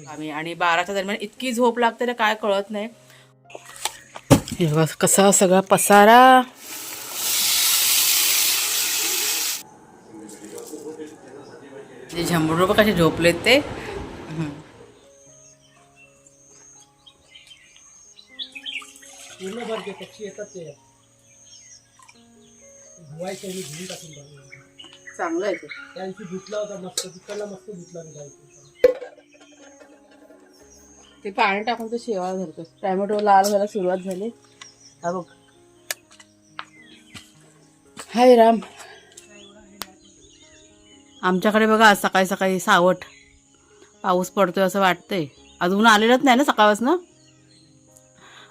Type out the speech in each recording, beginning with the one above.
आम्ही आणि 12च्या दरम्यान इतकी झोप लागते ना काय कळत नाही. हे बघा कसा सगळा पसारा. झंबरू कसे झोपलेत ते. चांगलं आहे ते. त्यांची धुतला होता मस्त, तिकडला मस्त धुतला होता. ते पाणी टाकून तो शेवाळ धरतो. टॅमॅटो लाल व्हायला सुरुवात झाली. हा बघ. हाय राम. आमच्याकडे बघा आज सकाळी सकाळी सावट पाऊस पडतोय असं वाटतंय. अजून आलेलंच नाही ना सकाळपासून.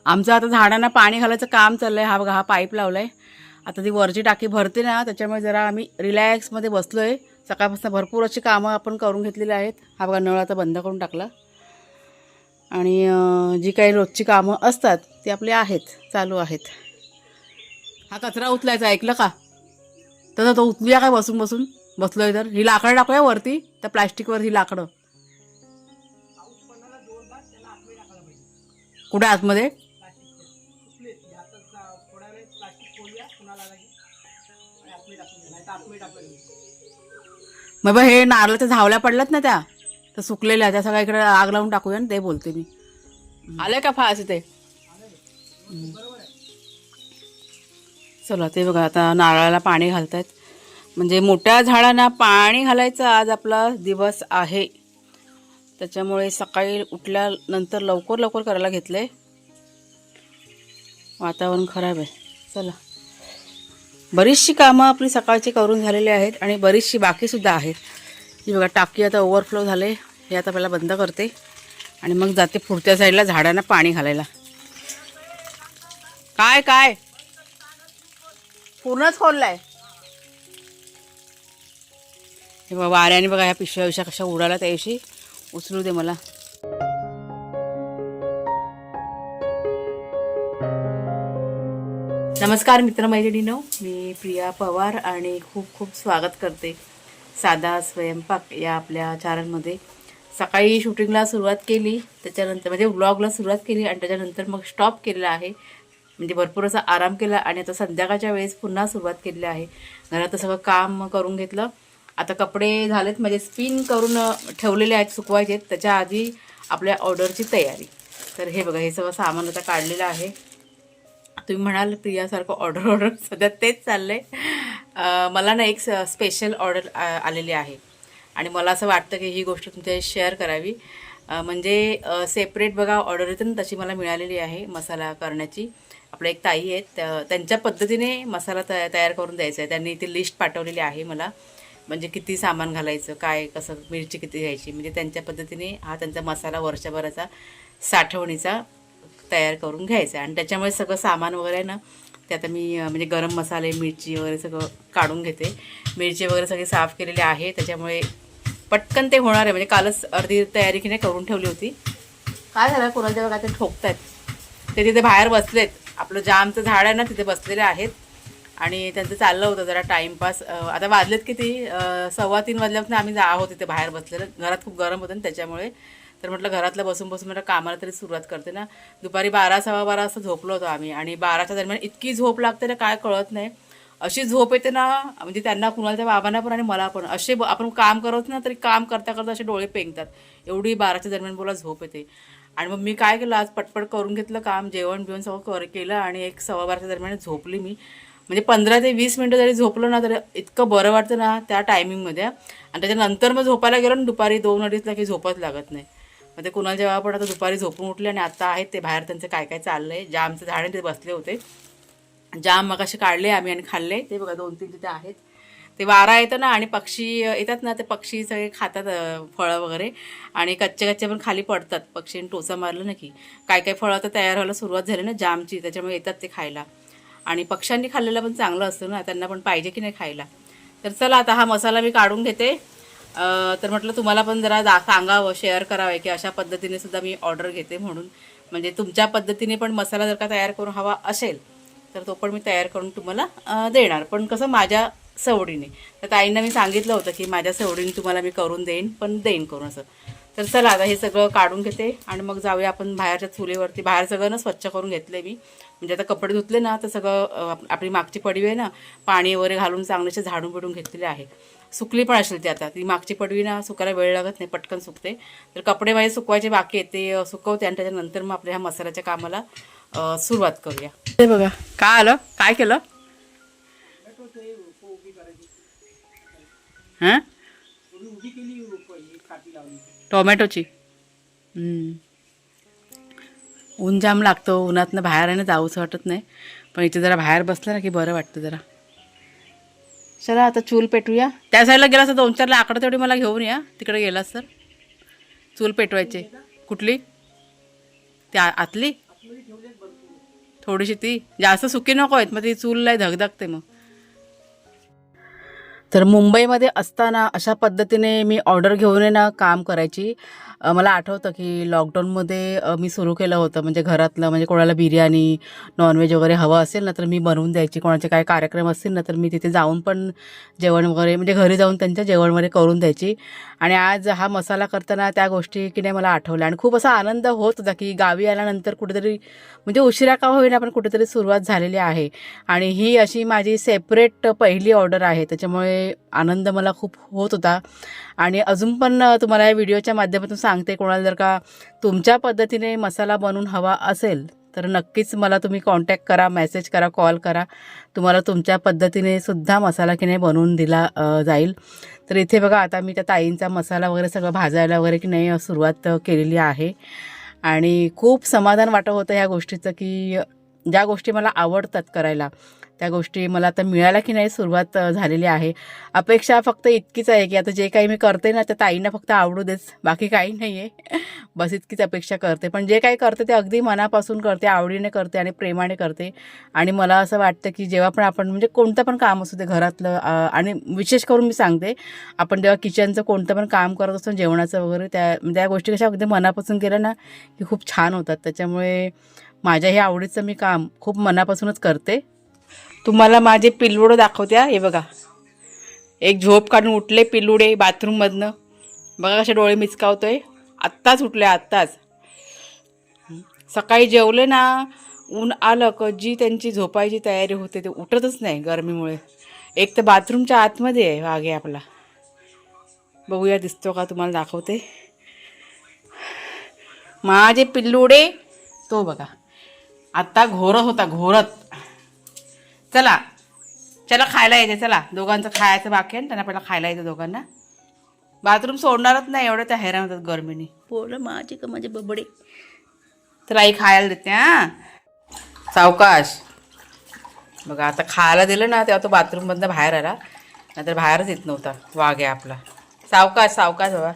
आमचं आता झाडांना पाणी घालायचं काम चाललंय. हा बघा हा पाईप लावलाय. आता ती वरची टाकी भरते ना त्याच्यामुळे जरा आम्ही रिलॅक्समध्ये बसलोय. सकाळपासून भरपूर अशी कामं आपण करून घेतलेली आहेत. हा बघा नळ आता बंद करून टाकला. आणि जी काही रोजची कामं असतात ती आपली आहेत, चालू आहेत. हा कचरा उचलायचा ऐकलं का? तर तो उचलूया काय बसून बसून बसलोय तर. ही लाकडं टाकूया वरती त्या प्लास्टिकवर. ही लाकडं कुठे आतमध्ये मग बघ हे नारळाच्या झावल्या पडल्यात ना त्या तर सुकलेल्या त्या सगळ्या इकडे आग लावून टाकूया ना. ते बोलते मी. आलंय का फास इथे? चला ते बघा आता नारळाला पाणी घालतायत. म्हणजे मोठ्या झाडांना पाणी घालायचा आज आपला दिवस आहे. त्याच्यामुळे सकाळी उठल्यानंतर लवकर लवकर करायला घेतलंय. वातावरण खराब आहे. चला बरीचशी कामं आपली सकाळची करून झालेली आहेत आणि बरीचशी बाकीसुद्धा आहेत. ही बघा टाकी आता ओव्हरफ्लो झाले. हे आता पहिला बंद करते आणि मग जाते पुढच्या साईडला झाडांना पाणी घालायला. काय काय पूर्णच खोललाय. हे बघा वाऱ्याने बघा ह्या पिशव्या कशा उडाल्या. त्याविषयी उचलू दे मला. नमस्कार मित्रमैत्रिणींनो, मी प्रिया पवार आणि खूप खूप स्वागत करते साधा स्वयंपाक या आपल्या चॅनलमध्ये. सकाळी शूटिंगला सुरुवात केली, त्याच्यानंतर म्हणजे व्लॉगला सुरुवात केली आणि त्याच्यानंतर मग स्टॉप केलेला आहे. म्हणजे भरपूर असा आराम केला आणि आता संध्याकाळच्या वेळेस पुन्हा सुरुवात केलेली आहे. घरात सगळं काम करून घेतलं. आता कपडे झालेत म्हणजे स्पिन करून ठेवलेले आहेत, सुकवायचे आहेत. त्याच्या आधी आपल्या ऑर्डरची तयारी. तर हे बघा हे सगळं सामान आता काढलेलं आहे. तुम्ही म्हणाल प्रियासारखं ऑर्डर सध्या तेच चाललं आहे. मला ना एक स्पेशल ऑर्डर आलेली आहे आणि मला असं वाटतं की ही गोष्ट तुमच्याशी शेअर करावी. म्हणजे सेपरेट बघा ऑर्डर येते ना तशी मला मिळालेली आहे मसाला करण्याची. आपल्या एक ताई आहेत, त्यांच्या पद्धतीने मसाला तयार करून द्यायचा आहे. त्यांनी ती लिस्ट पाठवलेली आहे मला. म्हणजे किती सामान घालायचं, काय कसं, मिरची किती घ्यायची, म्हणजे त्यांच्या पद्धतीने हा त्यांचा मसाला वर्षभराचा साठवणीचा तयार करून घ्यायचा. आणि त्याच्यामुळे सगळं सामान वगैरे ना ते आता मी म्हणजे गरम मसाले, मिरची वगैरे सगळं काढून घेते. मिरची वगैरे सगळी साफ केलेली आहे. त्याच्यामुळे पटकन ते होणार आहे. म्हणजे कालच अर्धी तयारी की नाही करून ठेवली होती. काय झालं कोणाच्या बघा ते ठोकतायत. ते तिथे बाहेर बसलेत. आपलं जामचं झाड आहे ना तिथे बसलेले आहेत आणि त्यांचं चाललं होतं जरा टाईमपास. आता वाजलेत किती 2:15 वाजल्यापासून आम्ही आहोत तिथे बाहेर बसलेलं. घरात खूप गरम होतं ना त्याच्यामुळे. तर म्हटलं घरातलं बसून बसून म्हटलं कामाला तरी सुरुवात करते ना. दुपारी 12, 12:15 वाजता झोपलो होतो आम्ही आणि 12च्या दरम्यान इतकी झोप लागते ना काय कळत नाही. अशी झोप येते ना म्हणजे त्यांना कुणाच्या बाबांना पण आणि मला पण. असे आपण काम करत ना तरी काम करता करता असे डोळे पेंगतात. एवढी 12च्या दरम्यान बोला झोप येते. आणि मग मी काय केलं आज पटपट करून घेतलं काम, जेवण बिवण सगळं केलं आणि 1, 12:15 दरम्यान झोपली मी. म्हणजे 15 ते 20 मिनटं जरी झोपलं ना तरी इतकं बरं वाटतं ना त्या टायमिंगमध्ये. आणि त्याच्यानंतर मग झोपायला गेलो ना दुपारी 2-2:30ला की झोपच लागत नाही. मग ते कुणाल जेव्हा पण आता दुपारी झोपून उठले आणि आता आहेत ते बाहेर त्यांचं काय काय चाललं आहे. जामचं झाड ते बसले होते. जाम मग असे काढले आम्ही आणि खाल्ले. ते बघा 2-3 तिथे आहेत. ते वारा येतं ना आणि पक्षी येतात ना ते पक्षी सगळे खातात फळं वगैरे आणि कच्चे कच्चे पण खाली पडतात. पक्षीने टोचा मारलं ना की काय काय फळं तर तयार व्हायला सुरुवात झाली ना जामची, त्याच्यामुळे येतात ते खायला. आणि पक्ष्यांनी खाल्लेलं पण चांगलं असतं ना, त्यांना पण पाहिजे की नाही खायला. तर चला आता हा मसाला मी काढून घेते. तर म्हटलं तुम्हाला पण जरा सांगावं, शेअर करावं की अशा पद्धतीने सुद्धा मी ऑर्डर घेते म्हणून. म्हणजे तुमच्या पद्धतीने पण मसाला जर का तयार करून हवा असेल तर तो पण मी तयार करून तुम्हाला देणार. पण कसं माझ्या सवडीने. तर ताईंना मी सांगितलं होतं की माझ्या सवडीने तुम्हाला मी करून देईन, पण देईन करून असं. तर चला आता हे सगळं काढून घेते आणि मग जाऊया आपण बाहेरच्या चुलीवरती. बाहेर सगळं ना स्वच्छ करून घेतले मी, म्हणजे आता कपडे धुतले ना तर सगळं आपली मागची पडवी आहे ना, पाणी वगैरे घालून चांगलेसे झाडून बिडून घेतलेले आहे. सुकली पण असेल ती, आता ती मागची पडवी ना सुकायला वेळ लागत नाही, पटकन सुकते. तर कपडे माझे सुकवायचे बाकी आहेत, ते सुकवते आणि त्याच्यानंतर मग आपल्या ह्या मसाल्याच्या कामाला सुरुवात करूया. ते बघा काय आलं, काय केलं हां, टोमॅटोची. ऊन जाम लागतो, उन्हातनं बाहेर आहे ना जाऊचं वाटत नाही, पण इथे जरा बाहेर बसलं ना की बरं वाटतं जरा. चला आता चूल पेटूया. त्या साईडला गेला तर 2-4 लाकडं तेवढी मला घेऊन या, तिकडे गेलास तर. चूल पेटवायचे. कुठली? त्या आतली थोडीशी, ती जास्त सुकी नको आहेत, मग ती चूल लय धगधगते मग. तर मुंबईमध्ये असताना अशा पद्धतीने मी ऑर्डर घेऊन आहे ना काम करायची. मला आठवतं की लॉकडाऊनमध्ये मी सुरू केलं होतं, म्हणजे घरातलं, म्हणजे कोणाला बिर्याणी नॉनव्हेज वगैरे हवं असेल ना तर मी बनवून द्यायची. कोणाचे काय कार्यक्रम असतील ना तर मी तिथे जाऊन पण जेवण वगैरे, म्हणजे घरी जाऊन त्यांच्या जेवण वगैरे करून द्यायची. आणि आज हा मसाला करताना त्या गोष्टी की नाही मला आठवल्या आणि खूप असा आनंद होत होता की गावी आल्यानंतर कुठेतरी, म्हणजे उशिरा का होईना पण कुठेतरी सुरुवात झालेली आहे. आणि ही अशी माझी सेपरेट पहिली ऑर्डर आहे, त्याच्यामुळे आनंद मला खूप होत होता. आणि अजून पण तुम्हाला या व्हिडिओच्या माध्यमातून सांगते, कोणाला जर का तुमच्या पद्धतीने मसाला बनवून हवा असेल तर नक्कीच मला तुम्ही कॉन्टॅक्ट करा, मेसेज करा, कॉल करा. तुम्हाला तुमच्या पद्धतीने सुद्धा मसाला की नाही बनवून दिला जाईल. तर इथे बघा आता मी त्या ताईंचा मसाला वगैरे सगळं भाजायला वगैरे की नाही सुरुवात केलेली आहे. आणि खूप समाधान वाटत होतं ह्या गोष्टीचं की ज्या गोष्टी मला आवडतात करायला त्या गोष्टी मला आता मिळायला की नाही सुरुवात झालेली आहे. अपेक्षा फक्त इतकीच आहे की आता जे काही मी करते ना त्या ताईंना फक्त आवडू देच, बाकी काही नाही आहे. बस इतकीच अपेक्षा करते, पण जे काही करते ते अगदी मनापासून करते, आवडीने करते आणि प्रेमाने करते. आणि मला असं वाटतं की जेव्हा पण आपण, म्हणजे कोणतं पण काम असू दे घरातलं, आणि विशेष करून मी सांगते, आपण जेव्हा किचनचं कोणतं पण काम करत असतो जेवणाचं वगैरे, त्या गोष्टी कशा अगदी मनापासून केल्या ना की खूप छान होतात. त्याच्यामुळे माझ्या हे आवडीचं मी काम खूप मनापासूनच करते. तुम्हाला माझे पिल्लुडं दाखवते. हे बघा, एक झोप काढून उठले पिल्लुडे बाथरूममधनं. बघा कसे डोळे मिचकावतोय. आत्ताच उठले, आत्ताच. सकाळी जेवले ना, ऊन आलं का जी त्यांची झोपायची तयारी होते, ते उठतच नाही गरमीमुळे. एक तर बाथरूमच्या आतमध्ये आहे वाघे आपला. बघूया दिसतो का, तुम्हाला दाखवते. माझे पिल्लुडे, तो बघा आत्ता घोरत होता, घोरत. चला चला खायला यायचे, चला दोघांचं खायचं बाकी आहे, त्यांना पहिला खायला यायचं दोघांना. बाथरूम सोडणारच नाही, एवढं त्या हैराण होतात गरमीने. पोरं माझे का माझे बबडे. तर आई खायला देते. हां सावकाश. बघा आता खायला दिलं ना तेव्हा तो बाथरूममधनं बाहेर आला, नाहीतर बाहेरच येत नव्हता. वाघ आहे आपला. सावकाश सावकाश बाबा.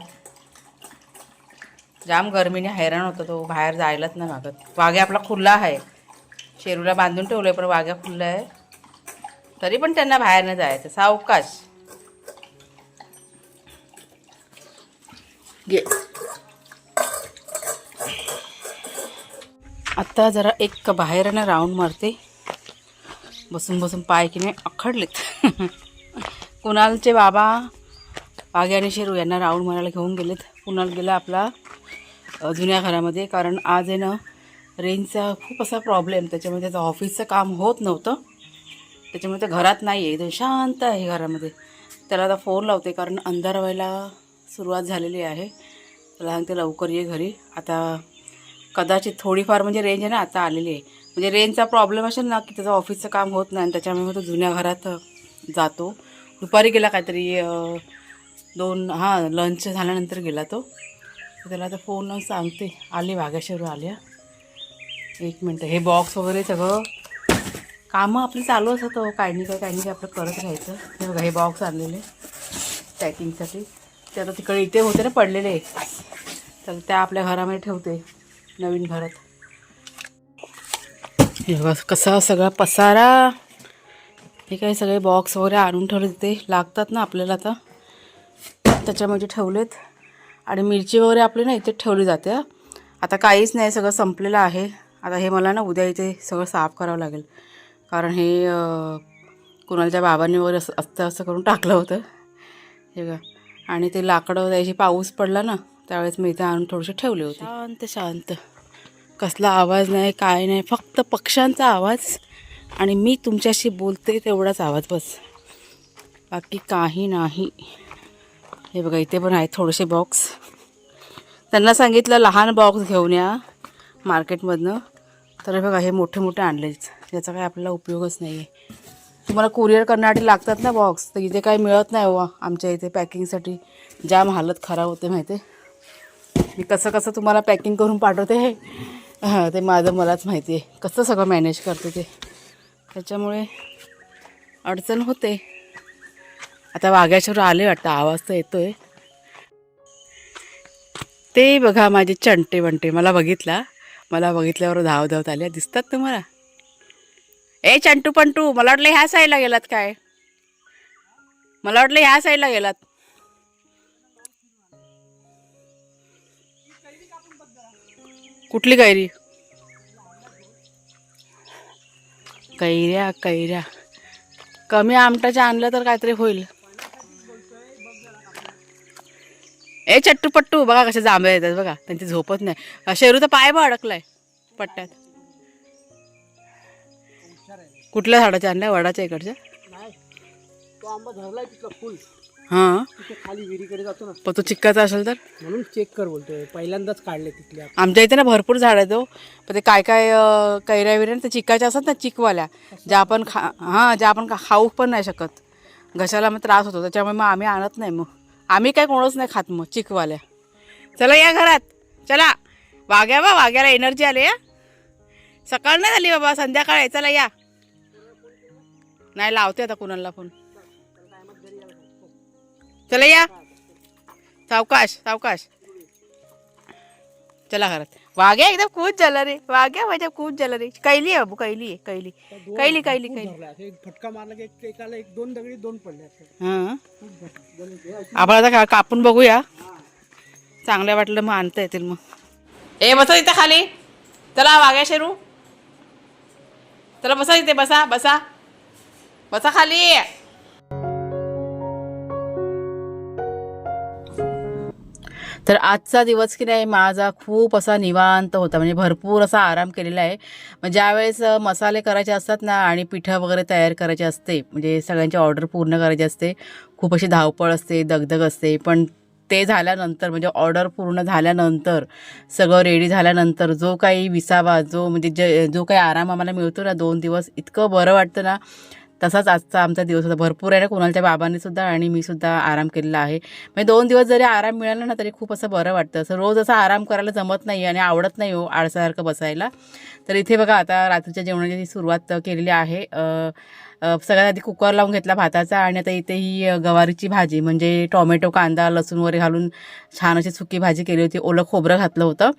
जाम गरमीने हैराण होता तो, बाहेर जायलाच नाही मागत. वाघे आपला खुल्ला आहे, शेरूला बांधून ठेवलं आहे पण वाघ्या खुल्ला आहे, तरी पण त्यांना बाहेर नाही जायचं. सावकाश घे. आत्ता जरा एक बाहेर ना राऊंड मारते. बसून बसून पाय की नाही अखडलेत. कुणालचे बाबा वाघे आणि शेरू यांना राऊंड मारायला घेऊन गेलेत. कुणाल गेला आपला जुन्या घरामध्ये, कारण आज आहे ना रेंजचा खूप असा प्रॉब्लेम, त्याच्यामुळे त्याचं ऑफिसचं काम होत नव्हतं, त्याच्यामुळे ते घरात नाही आहे, एकदम शांत आहे घरामध्ये. त्याला आता फोन लावते कारण अंधार व्हायला सुरुवात झालेली आहे. त्याला सांगते लवकर ये घरी. आता कदाचित थोडीफार म्हणजे रेंज आहे ना आता आलेली आहे, म्हणजे रेंजचा प्रॉब्लेम असेल ना की त्याचं ऑफिसचं काम होत नाही आणि त्याच्यामुळे तो जुन्या घरात जातो. दुपारी गेला काहीतरी 2 लंच झाल्यानंतर गेला तो. त्याला आता फोन लावून सांगते. आले वाघेश्वर आल्या. 1 मिनटं. हे बॉक्स वगैरे सगळं कामं आपली चालू असतं, काही नाही काय आपलं करत राहायचं. हे बघा हे बॉक्स आणलेले पॅकिंगसाठी, ते आता तिकडे इथे होते ना पडलेले, तर त्या आपल्या घरामध्ये ठेवते नवीन घरात. हे बघा कसा सगळा पसारा. हे काही सगळे बॉक्स वगैरे आणून ठेवले, तिथे लागतात ना आपल्याला, आता त्याच्यामध्ये ठेवलेत. आणि मिरची वगैरे आपली ना इथे ठेवली जाते. आता काहीच नाही, सगळं संपलेलं आहे. आता हे मला ना उद्या इथे सगळं साफ करावं लागेल, कारण हे कुणालच्या बाबांनी वगैरे असं असं करून टाकलं होतं हे बघा. आणि ते लाकडं त्याची पाऊस पडला ना त्यावेळेस मी इथे आणून थोडेसे ठेवले होते. शांत शांत, कसला आवाज नाही काय नाही, फक्त पक्ष्यांचा आवाज आणि मी तुमच्याशी बोलते तेवढाच आवाज बस, बाकी काही नाही. हे बघा इथे पण आहेत थोडेसे बॉक्स. त्यांना सांगितलं लहान बॉक्स घेऊन या मार्केटमधनं, तर हे बघा हे मोठे मोठे आणलेच, याचा काही आपल्याला उपयोगच नाही आहे. तुम्हाला कुरिअर करण्यासाठी लागतात ना बॉक्स, तर इथे काही मिळत नाही हो आमच्या इथे पॅकिंगसाठी. जाम हालत खराब होते माहिती आहे. मी कसं कसं तुम्हाला पॅकिंग करून पाठवते हे ते माझं मलाच माहिती आहे, कसं सगळं मॅनेज करते ते, त्याच्यामुळे अडचण होते. आता वाघ्याच्यावर आले वाटतं, आवाज तर येतोय. ते बघा माझे चंटे बंटे, मला बघितल्यावर धावत आले. दिसतात तुम्हाला? ए चंटू पंटू, मला वाटलं ह्या साईडला गेलात काय, मला वाटलं ह्या साईडला गेलात. कुठली कैरी? कैऱ्या कैऱ्या कमी आमटाच्या आणलं तर काहीतरी होईल. ए चट्टू पट्टू, बघा कसे जांभळे येतात बघा, त्यांची झोपत नाही. शेरूचा पाय बा अडकलाय पट्ट्यात. कुठल्या झाडाच्या आणल्या? वडाच्या इकडच्या? हां, खाली विहिरीकडे जातो ना, पण तो चिक्काचा असेल तर म्हणून चेक कर बोलतोय, पहिल्यांदाच काढले तिथले. आमच्या इथे ना भरपूर झाड आहेत हो, पण ते काय काय कैऱ्या विऱ्या ते चिक्काच्या असतात ना, चिकवाल्या, ज्या आपण ज्या आपण खाऊ पण नाही शकत, घशाला मग त्रास होतो, त्याच्यामुळे मग आम्ही आणत नाही. मग आम्ही काय कोणच नाही खात मग चिकवाल्या. चला या घरात, चला. वाघ्याला एनर्जी आली या, सकाळ नाही झाली बाबा, संध्याकाळ आहे. चला या. नाही लावते आता कुणाला फोन. चला या, सावकाश सावकाश. चला घरात. वाघ्या एकदम खूप झाला रे, वाघ्या माझ्या खूप झाला रे. कैली आहे बाबू, कैली आहे, कैली कैली कैली कैली. फटका मारला की एकाला एक दोन दगडी दोन पडले. हां, आपण आता कापून बघूया, चांगल्या वाटलं मग आणता येतील. मग ए बसा इथं खाली. चला वाघ्या शेरू, चला बसा इथे, बसा बसा बसा खाली. तर आजचा दिवस की नाही माझा खूप असा निवांत होता, म्हणजे भरपूर असा आराम केलेला आहे. मग ज्यावेळेस मसाले करायचे असतात ना आणि पिठं वगैरे तयार करायचे असते, म्हणजे सगळ्यांची ऑर्डर पूर्ण करायची असते, खूप अशी धावपळ असते, दगदग असते. पण ते झाल्यानंतर, म्हणजे ऑर्डर पूर्ण झाल्यानंतर, सगळं रेडी झाल्यानंतर जो काही विसावा, जो काही आराम आम्हाला मिळतो ना 2 दिवस, इतकं बरं वाटतं ना. तसाच आजचा आमचा दिवस होता. भरपूर आहे ना, कुणालच्या बाबांनी सुद्धा आणि मी सुद्धा आराम केलेला आहे. म्हणजे 2 दिवस जरी आराम मिळाला ना तरी खूप असं बरं वाटतं. असं रोज असं आराम करायला जमत नाही आणि आवडत नाही हो आळसासारखं बसायला. तर इथे बघा आता रात्रीच्या जेवणाची सुरुवात केलेली आहे. सगळ्यात आधी कुकर लावून घेतला भाताचा, आणि आता इथे ही गवारीची भाजी, म्हणजे टोमॅटो कांदा लसूण वगैरे घालून छान अशी सुकी भाजी केली होती. ओलं खोबरं घातलं होतं,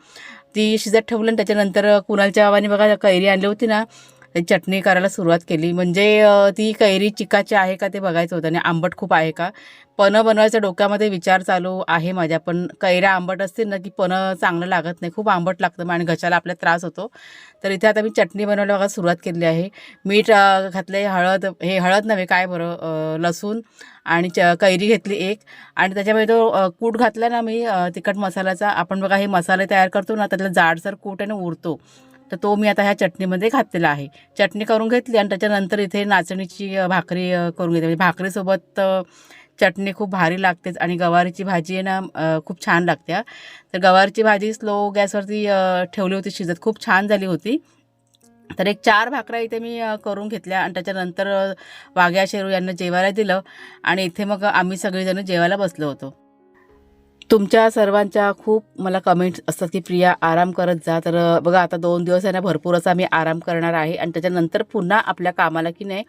ती शिजत ठेवलं. आणि त्याच्यानंतर कुणालच्या बाबांनी बघा कैरी आणली होती ना, त्याची चटणी करायला सुरुवात केली. म्हणजे ती कैरी चिकाची आहे का ते बघायचं होतं, आणि आंबट खूप आहे का. पणं बनवायचा डोक्यामध्ये विचार चालू आहे माझ्या, पण कैऱ्या आंबट असतील ना की पणं चांगलं लागत नाही, खूप आंबट लागतं आणि घशाला आपल्या त्रास होतो. तर इथे आता मी चटणी बनवायला बघा सुरुवात केली आहे. मीठ घातले, हळद नव्हे काय बरं, लसूण आणि कैरी घेतली एक, आणि त्याच्यामध्ये तो कूट घातला ना मी तिखट मसाल्याचा. आपण बघा हे मसाले तयार करतो ना, त्यातला जाडसर कूट आणि उरतो, तर तो मी आता ह्या चटणीमध्ये घातलेला आहे. चटणी करून घेतली आणि त्याच्यानंतर इथे नाचणीची भाकरी करून घेतली. म्हणजे भाकरीसोबत चटणी खूप भारी लागतेच, आणि गवारीची भाजी आहे ना खूप छान लागते. तर गवारीची भाजी स्लो गॅसवरती ठेवली होती शिजत, खूप छान झाली होती. तर एक 4 भाकऱ्या इथे मी करून घेतल्या, आणि त्याच्यानंतर वाघ्या शेरू यांना जेवायला दिलं, आणि इथे मग आम्ही सगळेजण जेवायला बसलो होतो. तुमच्या सर्वांच्या खूप मला कमेंट्स असतात की प्रिया आराम करत जा. तर बघा आता 2 दिवस आहे ना भरपूर असा मी आराम करणार आहे, आणि त्याच्यानंतर पुन्हा आपल्या कामाला की नाही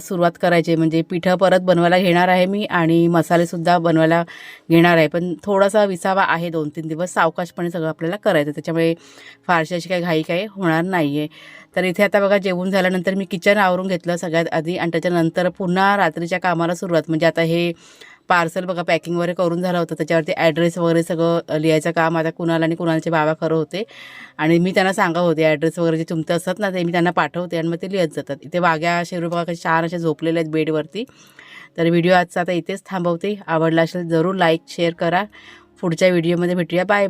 सुरुवात करायची. म्हणजे पिठं परत बनवायला घेणार आहे मी, आणि मसालेसुद्धा बनवायला घेणार आहे. पण थोडासा विसावा आहे, 2-3 दिवस सावकाशपणे सगळं आपल्याला करायचं, त्याच्यामुळे फारशी अशी काही होणार नाही आहे. तर इथे आता बघा जेवून झाल्यानंतर मी किचन आवरून घेतलं सगळ्यात आधी, आणि त्याच्यानंतर पुन्हा रात्रीच्या कामाला सुरुवात. म्हणजे आता हे पार्सल बघा पॅकिंग वगैरे करून झालं होतं. त्याच्यावरती ॲड्रेस वगैरे सगळं लिहायचं काम आता कुणाल आणि कुणालचे बाबा खरं होते. आणि मी त्यांना सांगत होते ॲड्रेस वगैरे जे तुमचं असतात ना ते मी त्यांना पाठवते आणि मग ते लिहत जातात. इथे वाघ्या शेरू बघा कसे छान असे झोपलेले आहेत बेडवरती. तर व्हिडिओ आजचा आता इथेच थांबवते. आवडला असेल जरूर लाईक शेअर करा. पुढच्या व्हिडिओमध्ये भेटूया. Bye bye.